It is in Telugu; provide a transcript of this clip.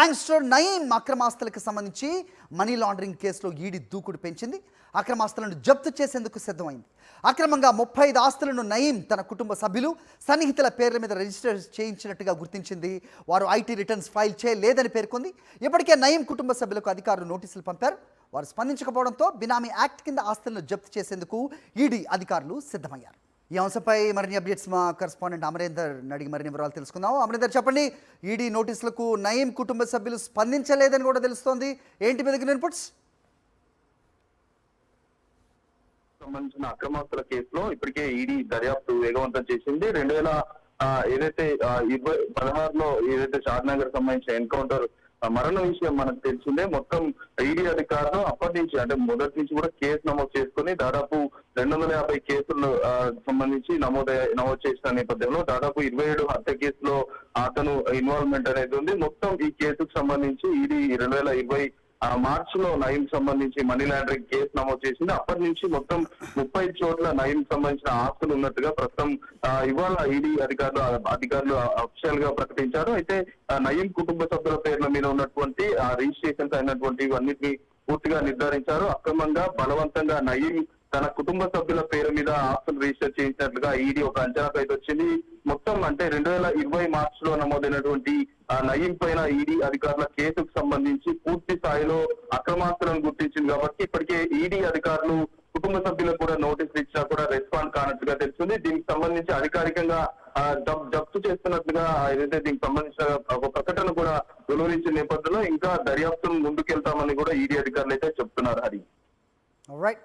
గ్యాంగ్స్టర్ నయీం అక్రమాస్తులకు సంబంధించి మనీ లాండరింగ్ కేసులో ఈడీ దూకుడు పెంచింది. అక్రమాస్తులను జప్తు చేసేందుకు సిద్ధమైంది. అక్రమంగా 35 ఆస్తులను నయీం తన కుటుంబ సభ్యులు సన్నిహితుల పేర్ల మీద రిజిస్టర్ చేయించినట్టుగా గుర్తించింది. వారు ఐటీ రిటర్న్స్ ఫైల్ చేయలేదని పేర్కొంది. ఇప్పటికే నయీం కుటుంబ సభ్యులకు అధికారులు నోటీసులు పంపారు. వారు స్పందించకపోవడంతో బినామీ యాక్ట్ కింద ఆస్తులను జప్తు చేసేందుకు ఈడీ అధికారులు సిద్ధమయ్యారు. ఈ అంశంపై మరిన్ని అప్డేట్స్ మా కరెస్పాండెంట్ అమరేందర్ అడిగి మరిన్ని వివరాలు తెలుసుకుందాం. అమరేందర్, చెప్పండి, ఈడీ నోటీసులకు నయీం కుటుంబ సభ్యులు స్పందించలేదని కూడా తెలుస్తోంది. ఏంటి మీ దగ్గర ఇన్పుట్స్? సంబంధించిన అక్రమాస్తుల కేసులో ఇప్పటికే ఈడీ దర్యాప్తు వేగవంతం చేసింది. 2016లో ఏదైతే షాద్నగర్ సంబంధించిన ఎన్కౌంటర్ మరణ విషయం మనకు తెలిసిందే. మొత్తం ఈడీ అధికారులు అప్పటి నుంచి అంటే మొదటి నుంచి కూడా కేసు నమోదు చేసుకుని దాదాపు 250 కేసులు సంబంధించి నమోదు చేసిన నేపథ్యంలో దాదాపు 27 హత్య కేసులో అతను ఇన్వాల్వ్మెంట్ అనేది ఉంది. మొత్తం ఈ కేసుకు సంబంధించి ఈడీ 2020 మార్చిలో నయీం సంబంధించి మనీ లాండరింగ్ కేసు నమోదు చేసింది. అప్పటి నుంచి మొత్తం 30 చోట్ల నయీం సంబంధించిన ఆస్తులు ఉన్నట్టుగా ప్రస్తుతం ఇవాళ ఈడీ అధికారులు అఫీషియల్ గా ప్రకటించారు. అయితే నయీం కుటుంబ సభ్యుల పేర్ల మీద ఉన్నటువంటి రిజిస్ట్రేషన్స్ అయినటువంటి ఇవన్నిటిని పూర్తిగా నిర్ధారించారు. అక్రమంగా బలవంతంగా నయీం తన కుటుంబ సభ్యుల పేరు మీద ఆస్తులు రిజిస్టర్ చేయించినట్లుగా ఈడీ ఒక అంచనాకు అయితే వచ్చింది. మొత్తం అంటే 2020 మార్చిలో నమోదైనటువంటి నయీం పైన ఈడీ అధికారుల కేసుకు సంబంధించి పూర్తి స్థాయిలో అక్రమాస్తులను గుర్తించింది. కాబట్టి ఇప్పటికే ఈడీ అధికారులు కుటుంబ సభ్యులకు కూడా నోటీసులు ఇచ్చినా కూడా రెస్పాండ్ కానట్లుగా తెలుస్తుంది. దీనికి సంబంధించి అధికారికంగా జప్తు చేస్తున్నట్లుగా ఏదైతే దీనికి సంబంధించిన ఒక ప్రకటన కూడా వెలువరించిన నేపథ్యంలో ఇంకా దర్యాప్తును ముందుకెళ్తామని కూడా ఈడీ అధికారులు అయితే చెప్తున్నారు. హరి. Alright.